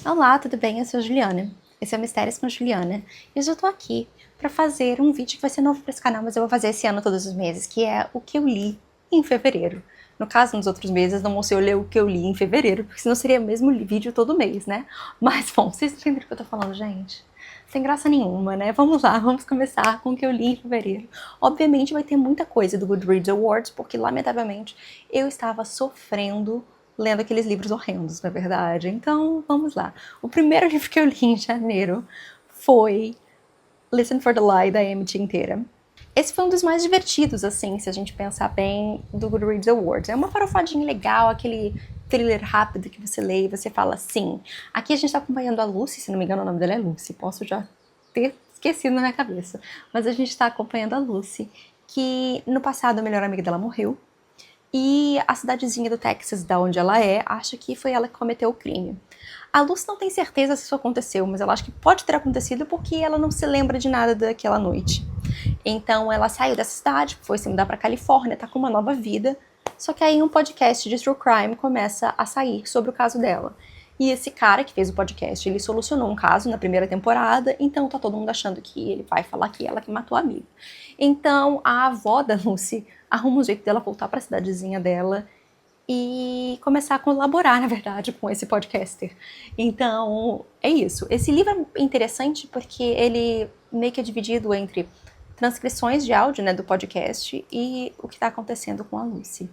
Olá, tudo bem? Eu sou a Juliana. Esse é o Mistérios com a Juliana. E hoje eu tô aqui pra fazer um vídeo que vai ser novo pra esse canal, mas eu vou fazer esse ano todos os meses, que é o que eu li em fevereiro. No caso, nos outros meses não vou ser eu ler o que eu li em fevereiro, porque senão seria o mesmo vídeo todo mês, né? Mas, bom, vocês entenderam o que eu tô falando, gente? Sem graça nenhuma, né? Vamos lá, vamos começar com o que eu li em fevereiro. Obviamente vai ter muita coisa do Goodreads Awards, porque, lamentavelmente, eu estava sofrendo lendo aqueles livros horrendos, na verdade. Então, vamos lá. O primeiro livro que eu li em janeiro foi Listen for the Lie, da Emmett inteira. Esse foi um dos mais divertidos, assim, se a gente pensar bem, do Goodreads Awards. É uma farofadinha legal, aquele thriller rápido que você lê e você fala sim. Aqui a gente tá acompanhando a Lucy, se não me engano o nome dela é Lucy, posso já ter esquecido na minha cabeça. Mas a gente tá acompanhando a Lucy, que no passado a melhor amiga dela morreu, e a cidadezinha do Texas, da onde ela é, acha que foi ela que cometeu o crime. A Lucy não tem certeza se isso aconteceu, mas ela acha que pode ter acontecido porque ela não se lembra de nada daquela noite. Então ela saiu dessa cidade, foi se mudar pra Califórnia, tá com uma nova vida, só que aí um podcast de true crime começa a sair sobre o caso dela. E esse cara que fez o podcast, ele solucionou um caso na primeira temporada, então tá todo mundo achando que ele vai falar que ela que matou a amiga. Então a avó da Lucy arruma um jeito dela voltar pra cidadezinha dela e começar a colaborar, na verdade, com esse podcaster. Então, é isso. Esse livro é interessante porque ele meio que é dividido entre transcrições de áudio, né, do podcast e o que está acontecendo com a Lucy.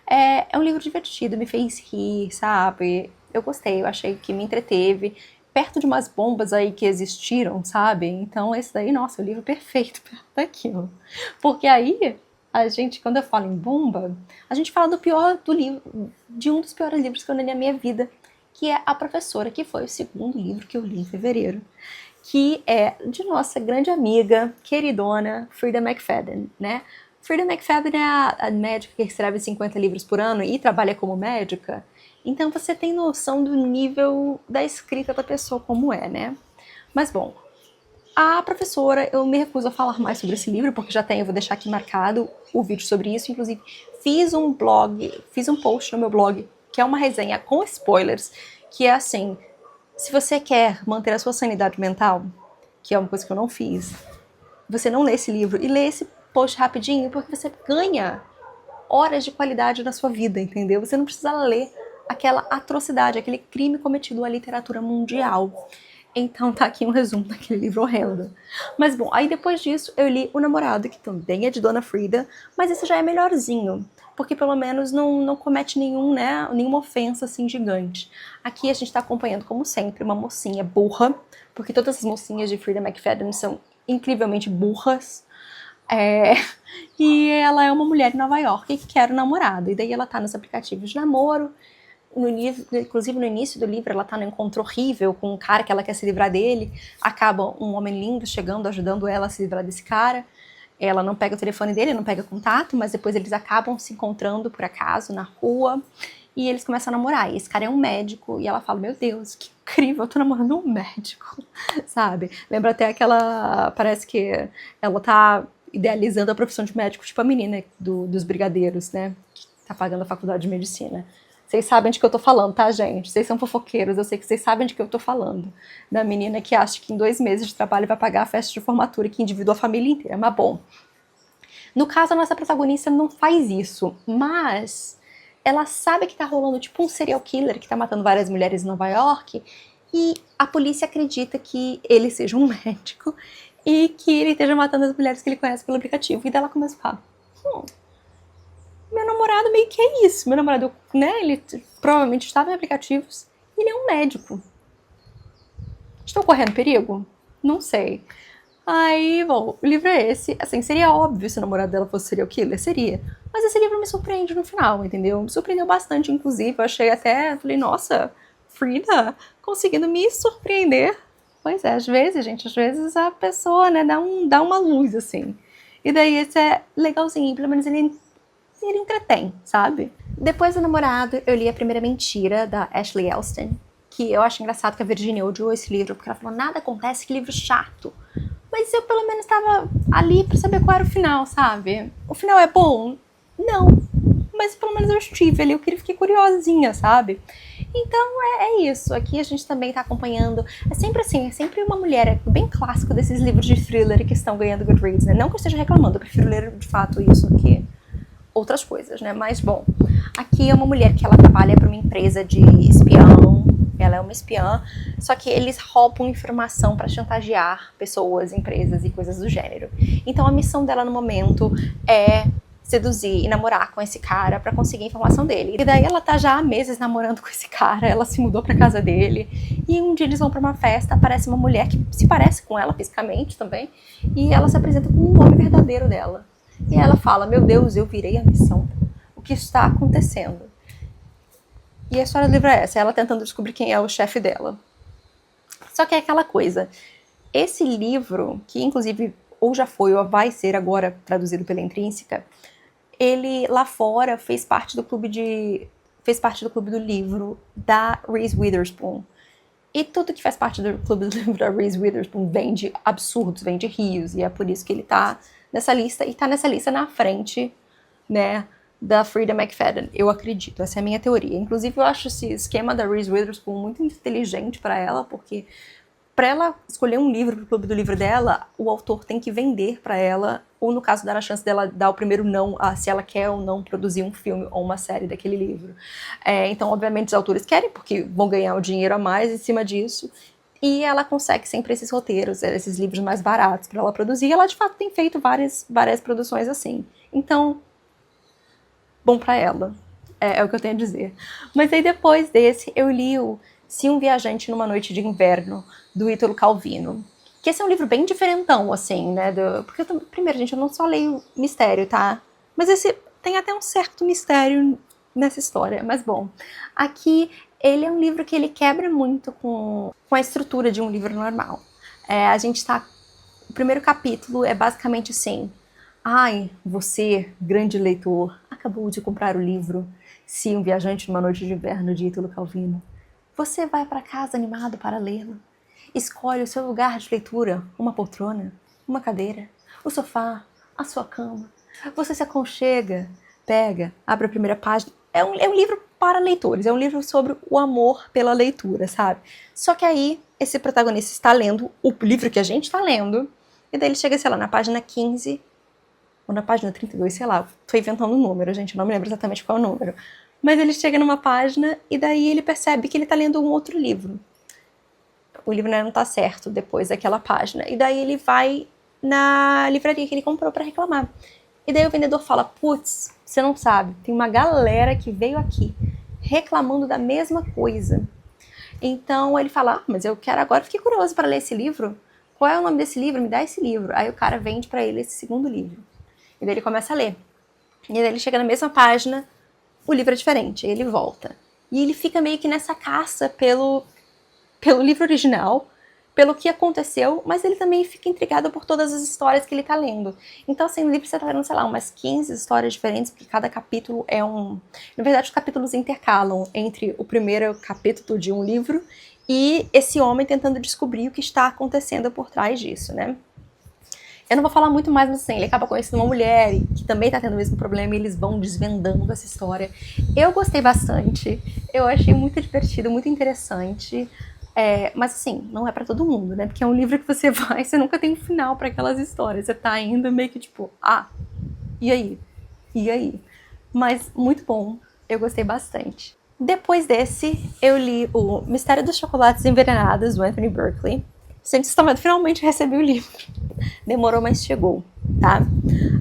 É um livro divertido, me fez rir, sabe? Eu gostei, eu achei que me entreteve, perto de umas bombas aí que existiram, sabe? Então esse daí, nossa, é o livro perfeito perto daquilo. Porque aí, a gente, quando eu falo em bomba, a gente fala do pior do livro, de um dos piores livros que eu li na minha vida, que é A Professora, que foi o segundo livro que eu li em fevereiro, que é de nossa grande amiga, queridona, Frida McFadden, né? Frida McFadden é a médica que escreve 50 livros por ano e trabalha como médica, então você tem noção do nível da escrita da pessoa como é, né? Mas bom, a professora, eu me recuso a falar mais sobre esse livro, porque já tenho, eu vou deixar aqui marcado o vídeo sobre isso, inclusive fiz um post no meu blog, que é uma resenha com spoilers, que é assim, se você quer manter a sua sanidade mental, que é uma coisa que eu não fiz, você não lê esse livro e lê esse post rapidinho, porque você ganha horas de qualidade na sua vida, entendeu? Você não precisa ler aquela atrocidade, aquele crime cometido à literatura mundial. Então tá aqui um resumo daquele livro horrendo. Mas bom, aí depois disso eu li O Namorado, que também é de Dona Frida, mas esse já é melhorzinho, porque pelo menos não comete nenhuma ofensa assim gigante. Aqui a gente tá acompanhando, como sempre, uma mocinha burra, porque todas as mocinhas de Frida McFadden são incrivelmente burras. É, e ela é uma mulher em Nova York que quer um namorado. E daí ela tá nos aplicativos de namoro. Inclusive no início do livro ela tá num encontro horrível com um cara que ela quer se livrar dele. Acaba um homem lindo chegando, ajudando ela a se livrar desse cara. Ela não pega o telefone dele, não pega contato, mas depois eles acabam se encontrando por acaso na rua. E eles começam a namorar. E esse cara é um médico. E ela fala, meu Deus, que incrível, eu tô namorando um médico. Sabe? Lembra até aquela... Parece que ela tá idealizando a profissão de médico, tipo a menina dos brigadeiros, né? Que tá pagando a faculdade de medicina. Vocês sabem de que eu tô falando, tá, gente? Vocês são fofoqueiros, eu sei que vocês sabem de que eu tô falando. Da menina que acha que em 2 meses de trabalho vai pagar a festa de formatura que endividou a família inteira. Mas bom, no caso a nossa protagonista não faz isso, mas ela sabe que tá rolando tipo um serial killer que tá matando várias mulheres em Nova York e a polícia acredita que ele seja um médico e que ele esteja matando as mulheres que ele conhece pelo aplicativo. E daí ela começa a falar, meu namorado meio que é isso. Meu namorado, né, ele provavelmente estava em aplicativos e ele é um médico. Estou correndo perigo? Não sei. Aí, bom, o livro é esse. Assim, seria óbvio se o namorado dela fosse serial killer, seria. Mas esse livro me surpreende no final, entendeu? Me surpreendeu bastante, inclusive. Eu achei até, falei, nossa, Frida conseguindo me surpreender. Pois é, às vezes, gente, às vezes a pessoa, né, dá uma luz, assim. E daí esse é legalzinho, pelo menos ele entretém, sabe? Depois do Namorado, eu li A Primeira Mentira, da Ashley Elston, que eu acho engraçado que a Virginia odiou esse livro, porque ela falou, nada acontece, que livro chato. Mas eu pelo menos estava ali pra saber qual era o final, sabe? O final é bom? Não. Mas pelo menos eu estive ali, eu fiquei curiosinha, sabe? Então é isso. Aqui a gente também tá acompanhando. É sempre assim, é sempre uma mulher. É bem clássico desses livros de thriller que estão ganhando Goodreads, né? Não que eu esteja reclamando, eu prefiro ler de fato isso do que outras coisas, né? Mas bom, aqui é uma mulher que ela trabalha para uma empresa de espião. Ela é uma espiã, só que eles roubam informação para chantagear pessoas, empresas e coisas do gênero. Então a missão dela no momento é seduzir e namorar com esse cara para conseguir a informação dele. E daí ela tá já há meses namorando com esse cara, ela se mudou pra casa dele, e um dia eles vão pra uma festa, aparece uma mulher que se parece com ela fisicamente também, e ela se apresenta com o nome verdadeiro dela. E ela fala, meu Deus, eu virei a missão. O que está acontecendo? E a história do livro é essa, ela tentando descobrir quem é o chefe dela. Só que é aquela coisa, esse livro, que inclusive ou já foi ou vai ser agora traduzido pela Intrínseca, ele lá fora fez parte do clube do livro da Reese Witherspoon. E tudo que faz parte do clube do livro da Reese Witherspoon vende absurdos, vende rios, e é por isso que ele tá nessa lista, e tá nessa lista na frente, né, da Frida McFadden, eu acredito, essa é a minha teoria. Inclusive eu acho esse esquema da Reese Witherspoon muito inteligente para ela, porque para ela escolher um livro pro clube do livro dela, o autor tem que vender para ela, ou no caso dar a chance dela dar o primeiro não, se ela quer ou não produzir um filme ou uma série daquele livro. Então, obviamente, os autores querem, porque vão ganhar o dinheiro a mais em cima disso, e ela consegue sempre esses roteiros, esses livros mais baratos para ela produzir, e ela de fato tem feito várias produções assim. Então, bom para ela, é o que eu tenho a dizer. Mas aí depois desse, eu li o Se um Viajante numa Noite de Inverno, do Ítalo Calvino. Que esse é um livro bem diferentão, assim, né? Porque, primeiro, gente, eu não só leio mistério, tá? Mas esse tem até um certo mistério nessa história. Mas, bom, aqui ele é um livro que ele quebra muito com a estrutura de um livro normal. A gente tá... O primeiro capítulo é basicamente assim... Ai, você, grande leitor, acabou de comprar o livro Se um Viajante numa Noite de Inverno, de Ítalo Calvino. Você vai para casa animado para lê-lo. Escolhe o seu lugar de leitura, uma poltrona, uma cadeira, o sofá, a sua cama. Você se aconchega, pega, abre a primeira página. É um livro para leitores, é um livro sobre o amor pela leitura, sabe? Só que aí, esse protagonista está lendo o livro que a gente está lendo, e daí ele chega, sei lá, na página 15, ou na página 32, sei lá, tô inventando um número, gente, não me lembro exatamente qual é o número. Mas ele chega numa página, e daí ele percebe que ele está lendo um outro livro. O livro não tá certo depois daquela página. E daí ele vai na livraria que ele comprou para reclamar. E daí o vendedor fala, putz, você não sabe, tem uma galera que veio aqui reclamando da mesma coisa. Então ele fala, mas eu quero agora, fiquei curioso para ler esse livro. Qual é o nome desse livro? Me dá esse livro. Aí o cara vende para ele esse segundo livro. E daí ele começa a ler. E daí ele chega na mesma página, o livro é diferente, aí ele volta. E ele fica meio que nessa caça pelo livro original, pelo que aconteceu, mas ele também fica intrigado por todas as histórias que ele tá lendo. Então, assim, no livro você tá lendo, sei lá, umas 15 histórias diferentes, porque cada capítulo é um... Na verdade, os capítulos intercalam entre o primeiro capítulo de um livro e esse homem tentando descobrir o que está acontecendo por trás disso, né? Eu não vou falar muito mais, mas assim, ele acaba conhecendo uma mulher que também tá tendo o mesmo problema e eles vão desvendando essa história. Eu gostei bastante, eu achei muito divertido, muito interessante. Mas assim, não é pra todo mundo, né? Porque é um livro que você vai, você nunca tem um final pra aquelas histórias. Você tá indo meio que tipo, e aí? E aí? Mas muito bom, eu gostei bastante. Depois desse, eu li o Mistério dos Chocolates Envenenados, do Anthony Berkeley. Sente estômago, finalmente recebi o livro. Demorou, mas chegou, tá?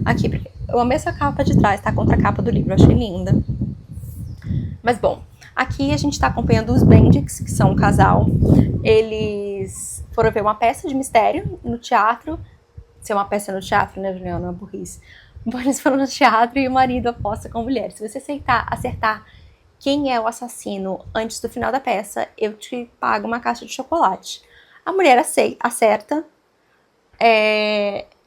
Aqui, eu amei essa capa de trás, tá? A contracapa do livro, eu achei linda. Mas bom, aqui a gente tá acompanhando os Bendix, que são um casal. Eles foram ver uma peça de mistério no teatro. Se é uma peça no teatro, né, Juliana? Uma burrice. Bom, eles foram no teatro e o marido aposta com a mulher. Se você acertar quem é o assassino antes do final da peça, eu te pago uma caixa de chocolate. A mulher acerta.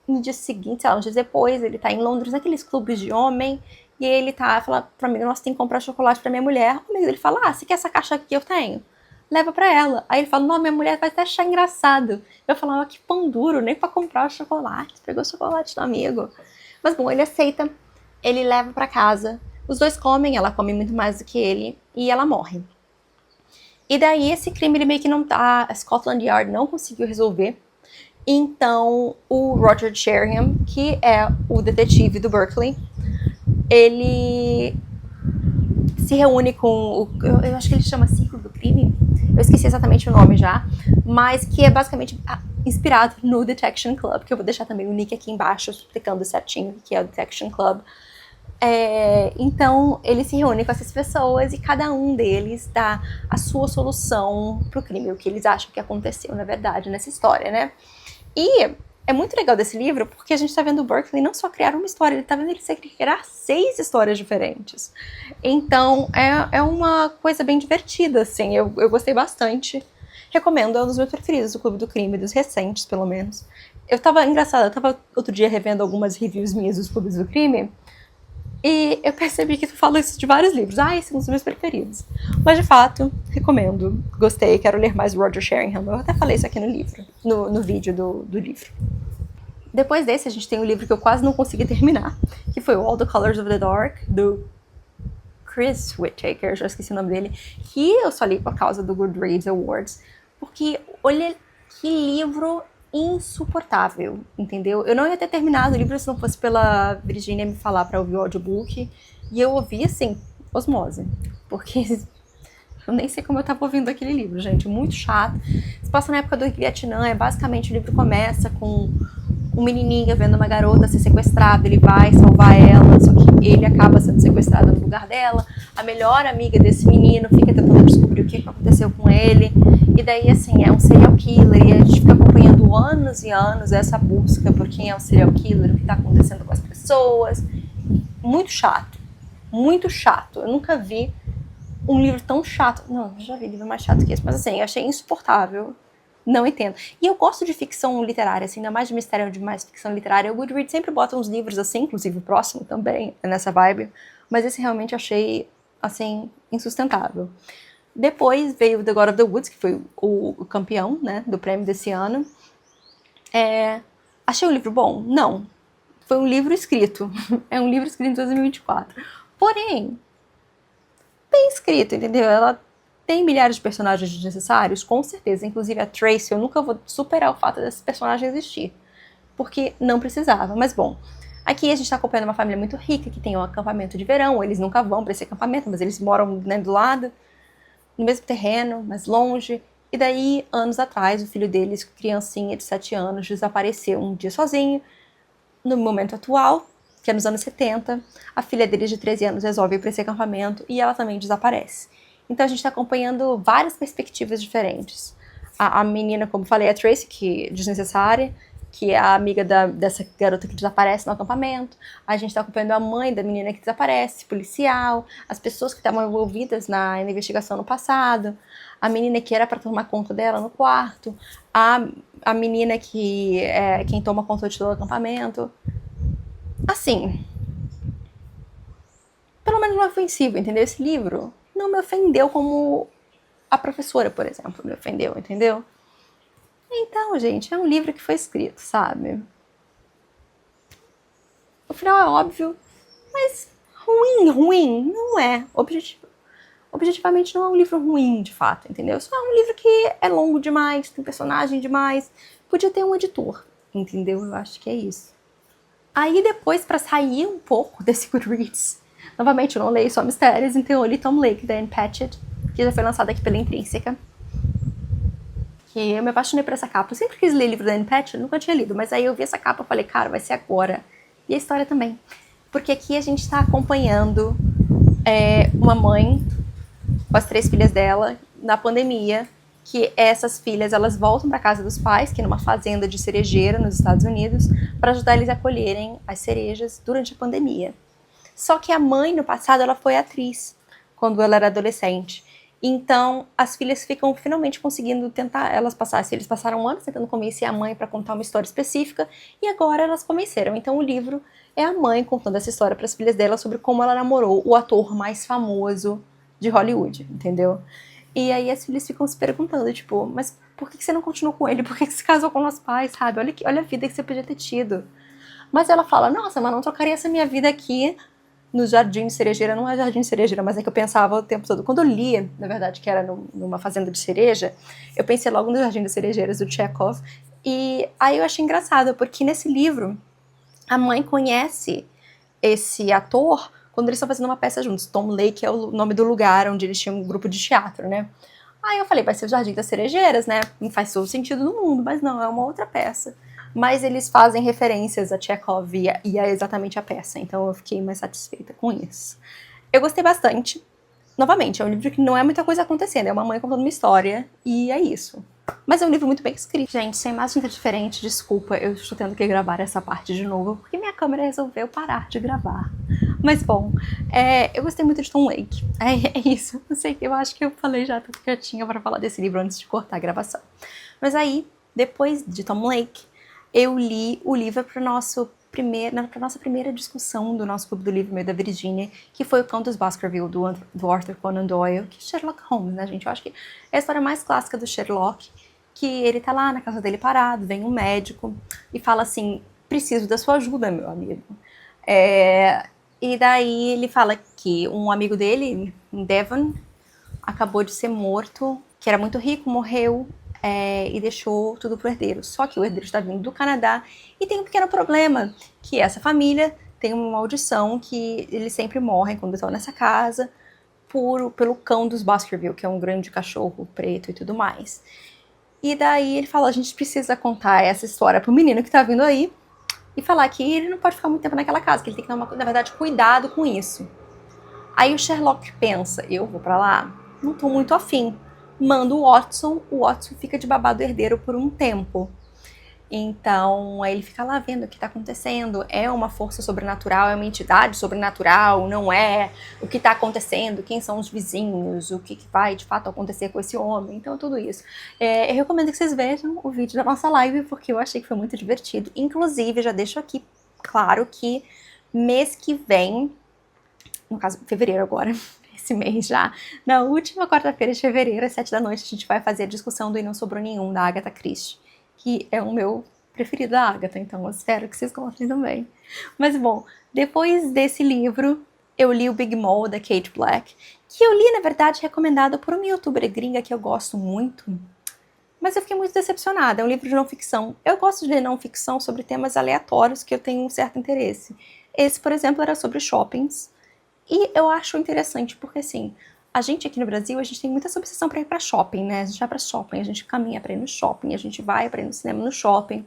No dia seguinte, sei lá, uns dias depois, ele tá em Londres, naqueles clubes de homem, e ele fala pro amigo, nossa, tem que comprar chocolate pra minha mulher. O amigo dele fala, você quer essa caixa aqui que eu tenho? Leva pra ela. Aí ele fala, não, minha mulher vai até achar engraçado. Eu falo, que pão duro, nem pra comprar o chocolate. Pegou o chocolate do amigo. Mas bom, ele aceita, ele leva pra casa. Os dois comem, ela come muito mais do que ele, e ela morre. E daí esse crime ele meio que não tá, a Scotland Yard não conseguiu resolver. Então o Roger Sherringham, que é o detetive do Berkeley, ele se reúne com o, eu acho que ele chama Círculo do Crime, eu esqueci exatamente o nome já, mas que é basicamente inspirado no Detection Club, que eu vou deixar também o link aqui embaixo explicando certinho o que é o Detection Club. Então ele se reúne com essas pessoas e cada um deles dá a sua solução pro crime, o que eles acham que aconteceu na verdade nessa história, né? E é muito legal desse livro porque a gente tá vendo o Berkeley não só criar uma história, ele tá vendo ele criar 6 histórias diferentes. Então é uma coisa bem divertida, assim, eu gostei bastante. Recomendo, é um dos meus preferidos, o Clube do Crime, dos recentes, pelo menos. Eu tava outro dia revendo algumas reviews minhas dos Clubes do Crime, e eu percebi que tu fala isso de vários livros. Esse é um dos meus preferidos. Mas, de fato, recomendo. Gostei, quero ler mais Roger Sherringham. Eu até falei isso aqui no livro, no vídeo do livro. Depois desse, a gente tem um livro que eu quase não consegui terminar, que foi All the Colors of the Dark, do Chris Whittaker, já esqueci o nome dele, que eu só li por causa do Goodreads Awards, porque olha que livro insuportável, entendeu? Eu não ia ter terminado o livro se não fosse pela Virginia me falar pra ouvir o audiobook, e eu ouvi assim, osmose, porque eu nem sei como eu tava ouvindo aquele livro, gente, muito chato. Se passa na época do Vietnã, basicamente o livro começa com um menininho vendo uma garota ser sequestrada, ele vai salvar ela, só que ele acaba sendo sequestrado no lugar dela. A melhor amiga desse menino fica tentando descobrir o que aconteceu com ele. E daí, assim, é um serial killer e a gente fica acompanhando anos e anos essa busca por quem é o serial killer, o que está acontecendo com as pessoas. Muito chato. Muito chato. Eu nunca vi um livro tão chato. Não, eu já vi livro mais chato que esse, mas assim, eu achei insuportável. Não entendo. E eu gosto de ficção literária, assim, ainda mais de mistério, de mais ficção literária. O Goodreads sempre bota uns livros assim, inclusive o próximo também, é nessa vibe. Mas esse realmente achei, assim, insustentável. Depois veio The God of the Woods, que foi o campeão, né, do prêmio desse ano. Achei o livro bom? Não. Foi um livro escrito. É um livro escrito em 2024. Porém, bem escrito, entendeu? Ela tem milhares de personagens desnecessários, com certeza. Inclusive a Tracy, eu nunca vou superar o fato desse personagem existir. Porque não precisava. Mas bom, aqui a gente está acompanhando uma família muito rica, que tem um acampamento de verão. Eles nunca vão para esse acampamento, mas eles moram, né, do lado, no mesmo terreno, mas longe. E daí, anos atrás, o filho deles, criancinha de 7 anos, desapareceu um dia sozinho. No momento atual, que é nos anos 70, a filha deles de 13 anos resolve ir para esse acampamento e ela também desaparece. Então a gente está acompanhando várias perspectivas diferentes. A menina, como falei, a Tracy, que é desnecessária, que é a amiga dessa garota que desaparece no acampamento. A gente está acompanhando a mãe da menina que desaparece, policial, as pessoas que estavam envolvidas na investigação no passado, a menina que era para tomar conta dela no quarto, a menina que é quem toma conta de todo o acampamento. Assim, pelo menos não é ofensivo, entendeu? Esse livro não me ofendeu como a professora, por exemplo, me ofendeu, entendeu? Então, gente, é um livro que foi escrito, sabe? O final é óbvio, mas ruim não é. Objetivamente não é um livro ruim, de fato, entendeu? Só é um livro que é longo demais, tem personagem demais. Podia ter um editor, entendeu? Eu acho que é isso. Aí depois, pra sair um pouco desse Goodreads, novamente eu não leio só mistérios, então eu li Tom Lake, da Anne Patchett, que já foi lançada aqui pela Intrínseca. Que eu me apaixonei por essa capa. Eu sempre quis ler livro da Anne Patchett, nunca tinha lido, mas aí eu vi essa capa e falei, cara, vai ser agora. E a história também. Porque aqui a gente tá acompanhando uma mãe com as 3 filhas dela na pandemia, que essas filhas elas voltam para casa dos pais, que é numa fazenda de cerejeira nos Estados Unidos, para ajudar eles a colherem as cerejas durante a pandemia. Só que a mãe, no passado, ela foi atriz, quando ela era adolescente. Então, as filhas ficam finalmente conseguindo tentar elas passar. Se eles passaram anos tentando convencer a mãe para contar uma história específica, e agora elas convenceram. Então, o livro é a mãe contando essa história para as filhas dela sobre como ela namorou o ator mais famoso de Hollywood, entendeu? E aí as filhas ficam se perguntando, tipo, mas por que você não continuou com ele? Por que você se casou com nossos pais, sabe? Olha a vida que você podia ter tido. Mas ela fala, nossa, mas não trocaria essa minha vida aqui no Jardim de Cerejeira, não é Jardim de Cerejeira, mas é que eu pensava o tempo todo, quando eu lia, na verdade, que era numa fazenda de cereja, eu pensei logo no Jardim das Cerejeiras, do Chekhov, e aí eu achei engraçado, porque nesse livro, a mãe conhece esse ator quando eles estão fazendo uma peça juntos. Tom Lake é o nome do lugar onde eles tinham um grupo de teatro, né? Aí eu falei, vai ser o Jardim das Cerejeiras, né? Não faz todo sentido no mundo, mas não, é uma outra peça. Mas eles fazem referências a Chekhov e a exatamente a peça, então eu fiquei mais satisfeita com isso. Eu gostei bastante. Novamente, é um livro que não é muita coisa acontecendo, é uma mãe contando uma história, e é isso. Mas é um livro muito bem escrito. Gente, sem mais nada diferente, desculpa, eu estou tendo que gravar essa parte de novo, porque minha câmera resolveu parar de gravar. Mas bom, eu gostei muito de Tom Lake. É isso. Não sei, eu acho que eu falei já tudo que eu tinha para falar desse livro antes de cortar a gravação. Mas aí, depois de Tom Lake, eu li o livro para nossa primeira discussão do nosso clube do livro meio da Virgínia, que foi o Cão dos Baskerville, do Arthur Conan Doyle, que é Sherlock Holmes, né, gente? Eu acho que é a história mais clássica do Sherlock, que ele tá lá na casa dele parado, vem um médico e fala assim, preciso da sua ajuda, meu amigo. E daí ele fala que um amigo dele, em Devon, acabou de ser morto, que era muito rico, morreu, e deixou tudo pro herdeiro. Só que o herdeiro está vindo do Canadá e tem um pequeno problema, que essa família tem uma maldição que eles sempre morrem quando estão nessa casa pelo cão dos Baskerville, que é um grande cachorro preto e tudo mais. E daí ele fala, a gente precisa contar essa história pro menino que tá vindo aí e falar que ele não pode ficar muito tempo naquela casa, que ele tem que, na verdade, cuidado com isso. Aí o Sherlock pensa, eu vou pra lá? Não tô muito afim. Manda o Watson fica de babado herdeiro por um tempo. Então, aí ele fica lá vendo o que tá acontecendo, é uma força sobrenatural, é uma entidade sobrenatural, não é, o que tá acontecendo, quem são os vizinhos, o que vai de fato acontecer com esse homem, então tudo isso. Eu recomendo que vocês vejam o vídeo da nossa live, porque eu achei que foi muito divertido. Inclusive, já deixo aqui claro que mês que vem, no caso, fevereiro agora, esse mês já, na última quarta-feira de fevereiro, às 7 da noite, a gente vai fazer a discussão do E Não Sobrou Nenhum, da Agatha Christie, que é o meu preferido da Agatha, então eu espero que vocês gostem também. Mas bom, depois desse livro, eu li o Big Mole, da Kate Black, que eu li, na verdade, recomendado por uma youtuber gringa que eu gosto muito, mas eu fiquei muito decepcionada, é um livro de não-ficção. Eu gosto de ler não-ficção sobre temas aleatórios que eu tenho um certo interesse. Esse, por exemplo, era sobre shoppings, e eu acho interessante, porque assim, a gente aqui no Brasil, a gente tem muita obsessão pra ir pra shopping, né? A gente vai pra shopping, a gente caminha pra ir no shopping, a gente vai pra ir no cinema no shopping.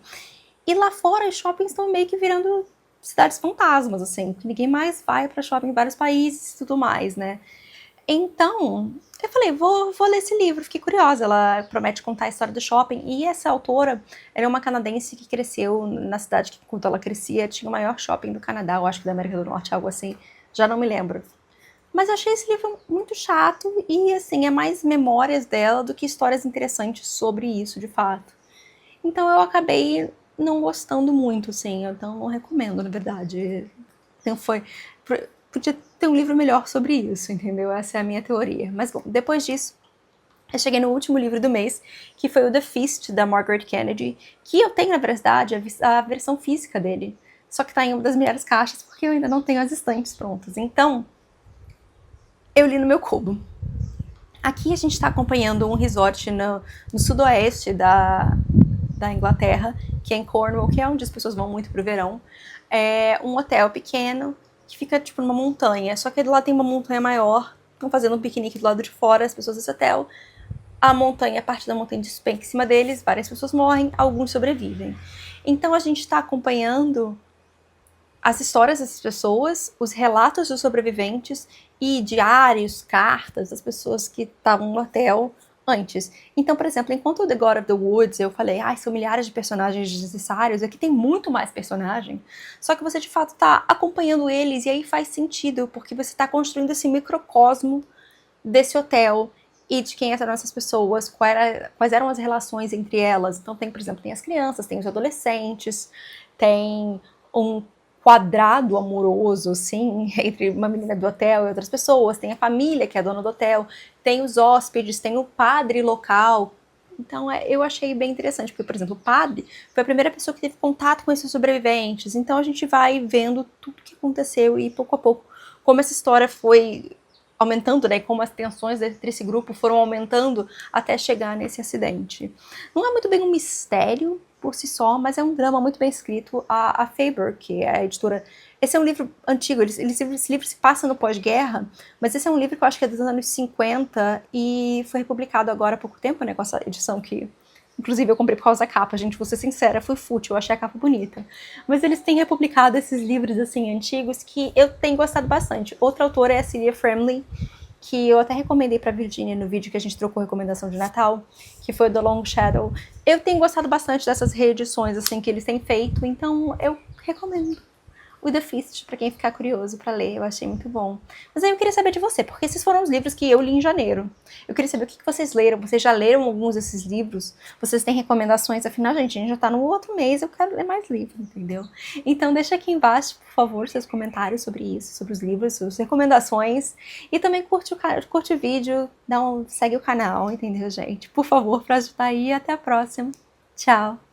E lá fora, os shoppings estão meio que virando cidades fantasmas, assim, porque ninguém mais vai pra shopping em vários países e tudo mais, né? Então, eu falei, vou ler esse livro, fiquei curiosa, ela promete contar a história do shopping, e essa autora, ela é uma canadense que cresceu na cidade que, quando ela crescia, tinha o maior shopping do Canadá, eu acho que da América do Norte, algo assim, já não me lembro. Mas eu achei esse livro muito chato e, assim, é mais memórias dela do que histórias interessantes sobre isso, de fato. Então eu acabei não gostando muito, assim, então não recomendo, na verdade. Então podia ter um livro melhor sobre isso, entendeu? Essa é a minha teoria. Mas bom, depois disso, eu cheguei no último livro do mês, que foi o The Feast, da Margaret Kennedy, que eu tenho, na verdade, a versão física dele. Só que tá em uma das melhores caixas, porque eu ainda não tenho as estantes prontas. Então, eu li no meu cubo. Aqui a gente está acompanhando um resort no sudoeste da Inglaterra, que é em Cornwall, que é onde as pessoas vão muito pro verão. É um hotel pequeno, que fica tipo numa montanha, só que do lado tem uma montanha maior, estão fazendo um piquenique do lado de fora, as pessoas desse hotel. A montanha, a parte da montanha despenca em cima deles, várias pessoas morrem, alguns sobrevivem. Então a gente está acompanhando as histórias dessas pessoas, os relatos dos sobreviventes e diários, cartas das pessoas que estavam no hotel antes. Então, por exemplo, enquanto o The God of the Woods eu falei, são milhares de personagens desnecessários, aqui tem muito mais personagem, só que você de fato está acompanhando eles e aí faz sentido, porque você está construindo esse microcosmo desse hotel e de quem eram essas pessoas, quais eram as relações entre elas. Então tem, por exemplo, tem as crianças, tem os adolescentes, tem um quadrado amoroso, assim, entre uma menina do hotel e outras pessoas, tem a família que é a dona do hotel, tem os hóspedes, tem o padre local. Então eu achei bem interessante, porque, por exemplo, o padre foi a primeira pessoa que teve contato com esses sobreviventes, então a gente vai vendo tudo o que aconteceu e pouco a pouco como essa história foi aumentando, né, como as tensões entre esse grupo foram aumentando até chegar nesse acidente. Não é muito bem um mistério por si só, mas é um drama muito bem escrito. A Faber, que é a editora... Esse é um livro antigo, esse livro se passa no pós-guerra, mas esse é um livro que eu acho que é dos anos 50 e foi republicado agora há pouco tempo, né, com essa edição que... Inclusive eu comprei por causa da capa, gente, vou ser sincera, foi fútil, eu achei a capa bonita. Mas eles têm republicado esses livros, assim, antigos que eu tenho gostado bastante. Outra autora é a Celia Framley, que eu até recomendei pra Virginia no vídeo que a gente trocou recomendação de Natal, que foi The Long Shadow. Eu tenho gostado bastante dessas reedições, assim, que eles têm feito, então eu recomendo o The Feast, pra quem ficar curioso pra ler, eu achei muito bom. Mas aí eu queria saber de você, porque esses foram os livros que eu li em janeiro. Eu queria saber o que vocês leram, vocês já leram alguns desses livros? Vocês têm recomendações? Afinal, gente, a gente já tá no outro mês, eu quero ler mais livros, entendeu? Então deixa aqui embaixo, por favor, seus comentários sobre isso, sobre os livros, suas recomendações. E também curte o vídeo, segue o canal, entendeu, gente? Por favor, pra ajudar aí. Até a próxima. Tchau!